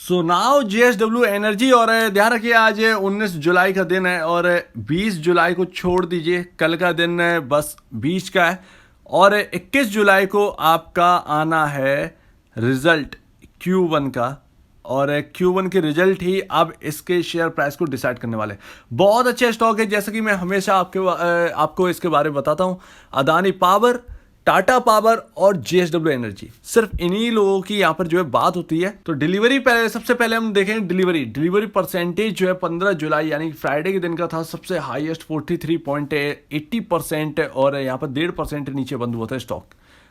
So now JSW energy. और ध्यान रखिए आज 19 जुलाई का दिन है और 20 जुलाई को छोड़ दीजिए, कल का दिन बस बीच का है। और 21 जुलाई को आपका आना है रिजल्ट Q1 का, और Q1 के रिजल्ट ही अब इसके शेयर प्राइस को डिसाइड करने वाले। बहुत अच्छे स्टॉक है, जैसा कि मैं हमेशा आपको इसके बारे में बताता हूँ। अदानी पावर, टाटा पावर और जेएसडब्ल्यू एनर्जी, सिर्फ इन्हीं लोगों की यहाँ पर जो है बात होती है। तो डिलीवरी पहले, सबसे पहले हम देखें डिलीवरी परसेंटेज जो है 15 जुलाई यानी फ्राइडे के दिन का था सबसे हाईएस्ट 43.80%, और यहाँ पर 1.5% नीचे बंद हुआ था स्टॉक।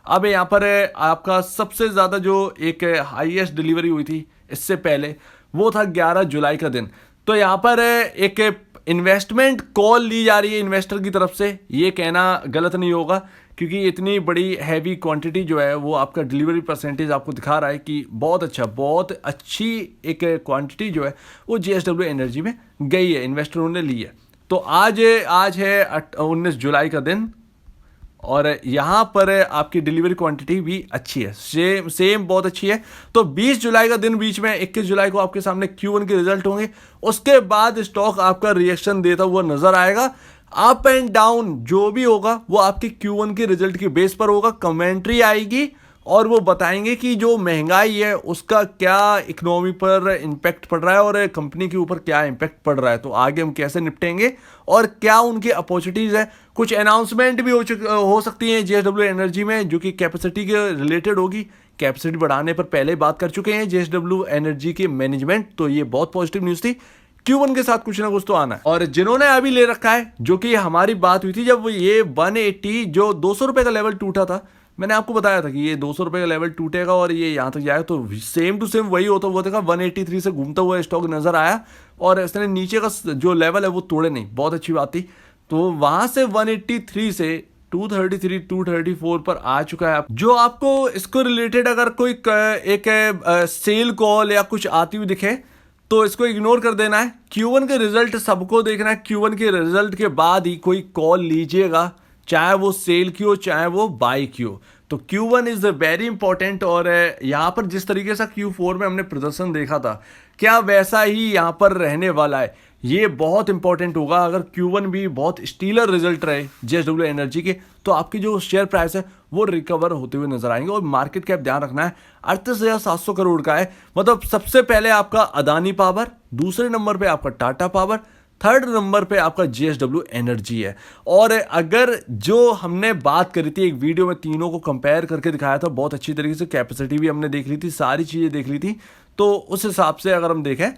अब यहाँ पर आपका सबसे ज़्यादा जो एक हाईएस्ट डिलीवरी हुई थी इससे पहले, वो था 11 जुलाई का दिन। तो यहाँ पर एक इन्वेस्टमेंट कॉल ली जा रही है इन्वेस्टर की तरफ से, ये कहना गलत नहीं होगा, क्योंकि इतनी बड़ी हैवी क्वांटिटी जो है वो आपका डिलीवरी परसेंटेज आपको दिखा रहा है कि बहुत अच्छी एक क्वांटिटी जो है वो जेएसडब्ल्यू एनर्जी में गई है, इन्वेस्टरों ने ली है। तो आज है 19 जुलाई का दिन, और यहाँ पर आपकी डिलीवरी क्वांटिटी भी अच्छी है, सेम बहुत अच्छी है। तो 20 जुलाई का दिन बीच में, 21 जुलाई को आपके सामने Q1 के रिजल्ट होंगे। उसके बाद स्टॉक आपका रिएक्शन देता हुआ नजर आएगा। अप एंड डाउन जो भी होगा वो आपके Q1 के रिजल्ट के बेस पर होगा। कमेंट्री आएगी और वो बताएंगे कि जो महंगाई है उसका क्या इकोनॉमी पर इम्पैक्ट पड़ रहा है और कंपनी के ऊपर क्या इम्पैक्ट पड़ रहा है, तो आगे हम कैसे निपटेंगे और क्या उनकी अपॉर्चुनिटीज़ है। कुछ अनाउंसमेंट भी हो सकती हैं जेएसडब्ल्यू एनर्जी में, जो कि कैपेसिटी के रिलेटेड होगी। कैपेसिटी बढ़ाने पर पहले बात कर चुके हैं जेएसडब्ल्यू एनर्जी के मैनेजमेंट, तो ये बहुत पॉजिटिव न्यूज़ थी। Q1 के साथ कुछ ना कुछ तो आना है। और जिन्होंने अभी ले रखा है, जो कि हमारी बात हुई थी जब ये 180 जो 200 रुपए का लेवल टूटा था, मैंने आपको बताया था कि ये 200 रुपए का लेवल टूटेगा और ये यहाँ तक जाएगा, तो सेम टू सेम वही होता हुआ था। 183 से घूमता हुआ स्टॉक नजर आया और इसने नीचे का जो लेवल है वो तोड़े नहीं, बहुत अच्छी बात थी। तो वहां से 183 से 233 234 पर आ चुका है। जो आपको इसको रिलेटेड अगर कोई एक सेल कॉल या कुछ आती हुई दिखे तो इसको इग्नोर कर देना है। Q1 के रिजल्ट सबको देखना है, Q1 के रिजल्ट के बाद ही कोई कॉल लीजिएगा, चाहे वो सेल की हो चाहे वो बाई की हो। तो Q1 इज वेरी इंपॉर्टेंट। और यहाँ पर जिस तरीके से Q4 में हमने प्रदर्शन देखा था, क्या वैसा ही यहाँ पर रहने वाला है, ये बहुत इंपॉर्टेंट होगा। अगर Q1 भी बहुत स्टीलर रिजल्ट रहे जेएसडब्ल्यू एनर्जी के, तो आपकी जो शेयर प्राइस है वो रिकवर होते हुए नजर आएंगे। और मार्केट कैप ध्यान रखना है 38,700 करोड़ का है। मतलब सबसे पहले आपका अदानी पावर, दूसरे नंबर पे आपका टाटा पावर, थर्ड नंबर पे आपका जेएसडब्ल्यू एनर्जी है। और अगर जो हमने बात करी थी एक वीडियो में, तीनों को कंपेयर करके दिखाया था बहुत अच्छी तरीके से, कैपेसिटी भी हमने देख ली थी, सारी चीज़ें देख ली थी। तो उस हिसाब से अगर हम देखें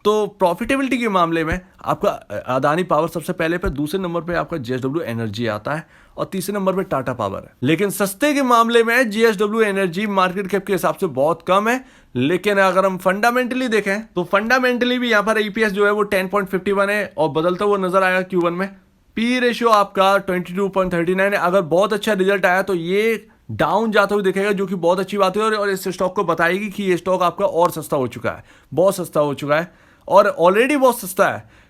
तो प्रॉफिटेबिलिटी के मामले में आपका अदानी पावर सबसे पहले पे, दूसरे नंबर पे आपका जेएसडब्ल्यू एनर्जी आता है और तीसरे नंबर पे टाटा पावर है। लेकिन सस्ते के मामले में जेएसडब्ल्यू एनर्जी मार्केट कैप के हिसाब से बहुत कम है। लेकिन अगर हम फंडामेंटली देखें तो फंडामेंटली भी यहाँ पर ईपीएस जो है वो 10.51 है और बदलता हुआ नजर आएगा Q1 में। पी रेशियो आपका 22.39 है। अगर बहुत अच्छा रिजल्ट आया तो ये डाउन जाते हुए दिखेगा, जो कि बहुत अच्छी बात है और इस स्टॉक को बताएगी कि ये स्टॉक आपका और सस्ता हो चुका है, बहुत सस्ता हो चुका है और ऑलरेडी बहुत सस्ता है।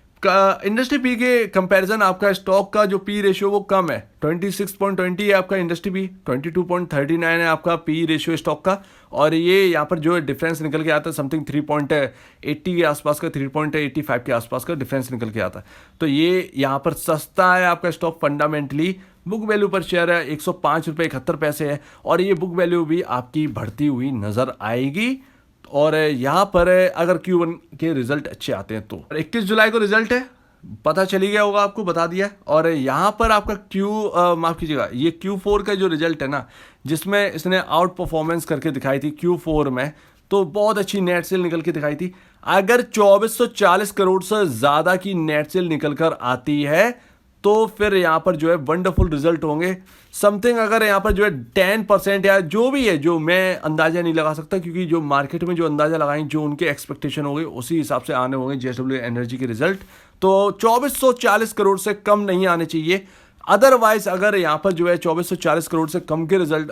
इंडस्ट्री पी के कंपैरिजन आपका स्टॉक का जो पी रेशियो वो कम है, 26.20 है आपका इंडस्ट्री पी, 22.39 है आपका पी रेशियो स्टॉक का। और ये यहाँ पर जो डिफरेंस निकल के आता है समथिंग 3.80 के आसपास का, 3.85 के आसपास का डिफरेंस निकल के आता है। तो ये यहाँ पर सस्ता है आपका स्टॉक फंडामेंटली। बुक वैल्यू पर शेयर है 105 रुपये 71 पैसे है और ये बुक वैल्यू भी आपकी बढ़ती हुई नजर आएगी। और यहाँ पर अगर Q1 के रिजल्ट अच्छे आते हैं तो 21 जुलाई को रिजल्ट है, पता चली गया होगा आपको, बता दिया। और यहाँ पर आपका माफ कीजिएगा, ये Q4 का जो रिजल्ट है ना, जिसमें इसने आउट परफॉर्मेंस करके दिखाई थी Q4 में, तो बहुत अच्छी नेट सेल निकल के दिखाई थी। अगर 2440 करोड़ से ज़्यादा की नेट सेल निकल कर आती है तो फिर यहाँ पर जो है वंडरफुल रिजल्ट होंगे। समथिंग अगर यहाँ पर जो है 10% या जो भी है, जो मैं अंदाजा नहीं लगा सकता, क्योंकि जो मार्केट में जो अंदाजा लगाएं, जो उनके एक्सपेक्टेशन हो गए उसी हिसाब से आने होंगे जेएसडब्ल्यू एनर्जी के रिजल्ट। तो 2440 करोड़ से कम नहीं आने चाहिए। अदरवाइज अगर यहाँ पर जो है 2440 करोड़ से कम के रिजल्ट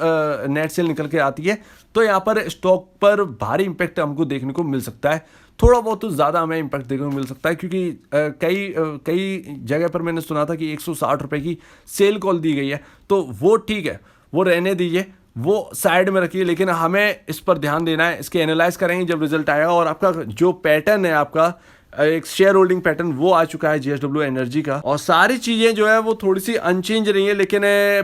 नेट सेल निकल के आती है तो यहाँ पर स्टॉक पर भारी इंपैक्ट हमको देखने को मिल सकता है। थोड़ा बहुत तो ज़्यादा हमें इंपैक्ट देखने को मिल सकता है, क्योंकि कई जगह पर मैंने सुना था कि 160 रुपये की सेल कॉल दी गई है, तो वो ठीक है, वो रहने दीजिए। वो साइड में रखिए, लेकिन हमें इस पर ध्यान देना है। इसके एनालाइज करेंगे जब रिजल्ट आएगा। और आपका जो पैटर्न है, आपका एक शेयर होल्डिंग पैटर्न वो आ चुका है JSW एनर्जी का, और सारी चीजें जो है वो थोड़ी सी अनचेंज रही है। लेकिन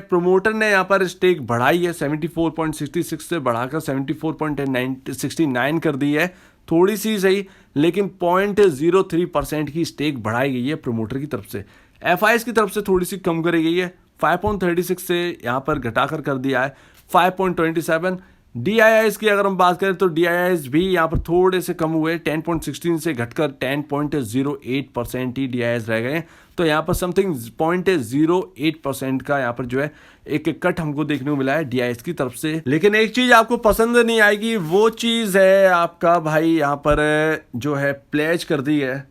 प्रोमोटर ने यहाँ पर स्टेक बढ़ाई है, 74.66 से बढ़ाकर 74.69 कर दी है, थोड़ी सी सही, लेकिन 0.03% की स्टेक बढ़ाई गई है प्रोमोटर की तरफ से। FIs की तरफ से थोड़ी सी कम करी गई है, 5.36 से यहाँ पर घटाकर कर दिया है 5.27। DIIs की अगर हम बात करें तो DIIs भी यहाँ पर थोड़े से कम हुए, 10.16 से घटकर 10.08% ही DIIs रह गए। तो यहाँ पर समथिंग 0.08% का यहाँ पर जो है एक कट हमको देखने को मिला है DIIs की तरफ से। लेकिन एक चीज आपको पसंद नहीं आएगी, वो चीज है आपका भाई यहाँ पर जो है प्लेज कर दी है,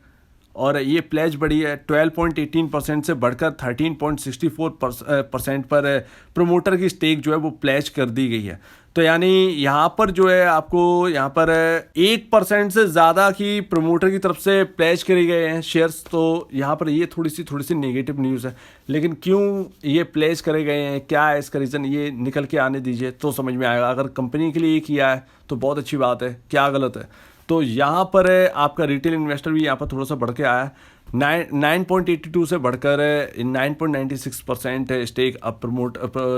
और ये प्लेज बढ़ी है 12.18% से बढ़कर 13.64% पर प्रोमोटर की स्टेक जो है वो प्लेज कर दी गई है। तो यानी यहाँ पर जो है आपको यहाँ पर 1% से ज़्यादा की प्रोमोटर की तरफ से प्लेज करे गए हैं शेयर्स। तो यहाँ पर ये थोड़ी सी नेगेटिव न्यूज़ है, लेकिन क्यों ये प्लेज करे गए हैं, क्या है इसका रीज़न, ये निकल के आने दीजिए तो समझ में आएगा। अगर कंपनी के लिए ये किया है तो बहुत अच्छी बात है, क्या गलत है। तो यहाँ पर आपका रिटेल इन्वेस्टर भी यहाँ पर थोड़ा सा बढ़ के आया, 9.82 से बढ़कर 9.96% स्टेक अब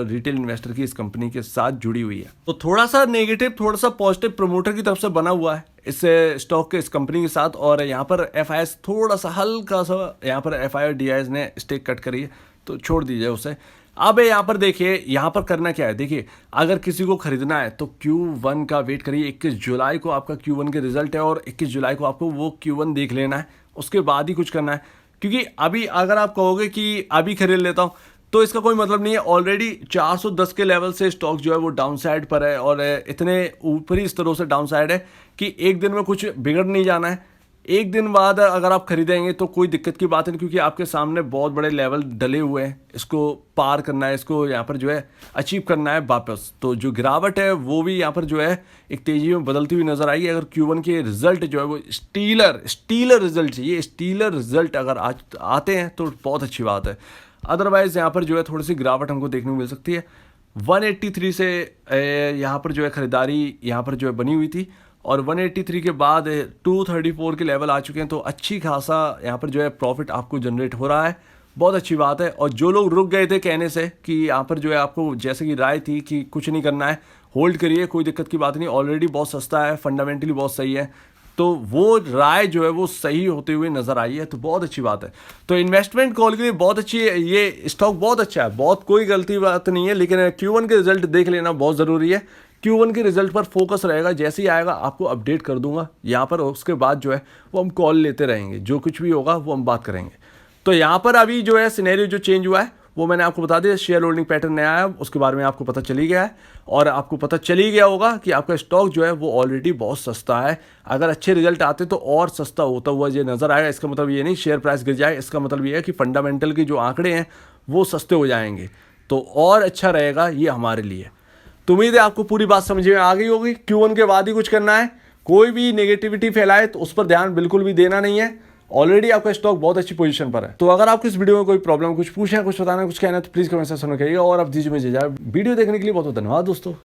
रिटेल इन्वेस्टर की इस कंपनी के साथ जुड़ी हुई है। तो थोड़ा सा नेगेटिव थोड़ा सा पॉजिटिव प्रोमोटर की तरफ से बना हुआ है इस स्टॉक के इस कंपनी के साथ। और यहाँ पर FIs थोड़ा सा हल्का सा यहाँ पर FI और DIs ने स्टेक कट करी है, तो छोड़ दीजिए उसे। अब यहाँ पर देखिए, यहाँ पर करना क्या है, देखिए अगर किसी को खरीदना है तो Q1 का वेट करिए। 21 जुलाई को आपका Q1 के रिजल्ट है, और 21 जुलाई को आपको वो Q1 देख लेना है, उसके बाद ही कुछ करना है। क्योंकि अभी अगर आप कहोगे कि अभी खरीद लेता हूँ तो इसका कोई मतलब नहीं है। ऑलरेडी 410 के लेवल से स्टॉक जो है वो डाउन साइड पर है, और इतने ऊपरी स्तरों से डाउन साइड है कि एक दिन में कुछ बिगड़ नहीं जाना है। एक दिन बाद अगर आप खरीदेंगे तो कोई दिक्कत की बात नहीं, क्योंकि आपके सामने बहुत बड़े लेवल डले हुए हैं, इसको पार करना है, इसको यहाँ पर जो है अचीव करना है वापस। तो जो गिरावट है वो भी यहाँ पर जो है एक तेजी में बदलती हुई नजर आई। अगर Q1 के रिजल्ट जो है वो स्टीलर रिजल्ट चाहिए, स्टीलर रिजल्ट अगर आज आते हैं तो बहुत अच्छी बात है। अदरवाइज यहाँ पर जो है थोड़ी सी गिरावट हमको देखने को मिल सकती है। 183 से यहाँ पर जो है खरीदारी यहाँ पर जो है बनी हुई थी, और 183 के बाद 234 के लेवल आ चुके हैं। तो अच्छी खासा यहाँ पर जो है प्रॉफिट आपको जनरेट हो रहा है, बहुत अच्छी बात है। और जो लोग रुक गए थे कहने से कि यहाँ पर जो है आपको जैसे कि राय थी कि कुछ नहीं करना है, होल्ड करिए, कोई दिक्कत की बात नहीं, ऑलरेडी बहुत सस्ता है, फंडामेंटली बहुत सही है, तो वो राय जो है वो सही होते हुए नजर आई है, तो बहुत अच्छी बात है। तो इन्वेस्टमेंट कॉल के लिए बहुत अच्छी है, ये स्टॉक बहुत अच्छा है, बहुत कोई गलती बात नहीं है। लेकिन Q1 के रिजल्ट देख लेना बहुत ज़रूरी है। Q1 के रिजल्ट पर फोकस रहेगा, जैसे ही आएगा आपको अपडेट कर दूंगा यहाँ पर। उसके बाद जो है वो हम कॉल लेते रहेंगे, जो कुछ भी होगा वो हम बात करेंगे। तो यहाँ पर अभी जो है सिनेरियो जो चेंज हुआ है वो मैंने आपको बता दिया, शेयर होल्डिंग पैटर्न नया आया, उसके बारे में आपको पता चली गया है। और आपको पता चली गया होगा कि आपका स्टॉक जो है वो ऑलरेडी बहुत सस्ता है। अगर अच्छे रिजल्ट आते तो और सस्ता होता हुआ ये नजर आएगा। इसका मतलब ये नहीं शेयर प्राइस गिर जाए, इसका मतलब ये है कि फंडामेंटल के जो आंकड़े हैं वो सस्ते हो जाएंगे, तो और अच्छा रहेगा ये हमारे लिए। तो उम्मीद है आपको पूरी बात समझ में आ गई होगी। Q1 के बाद ही कुछ करना है, कोई भी नेगेटिविटी फैलाए तो उस पर ध्यान बिल्कुल भी देना नहीं है। ऑलरेडी आपका स्टॉक बहुत अच्छी पोजीशन पर है। तो अगर आपको इस वीडियो में कोई प्रॉब्लम, कुछ पूछना, कुछ बताना, कुछ कहना है तो प्लीज कमेंट सेक्शन में कहिएगा। और अब दीजिए मुझे वीडियो देखने के लिए बहुत बहुत धन्यवाद दोस्तों।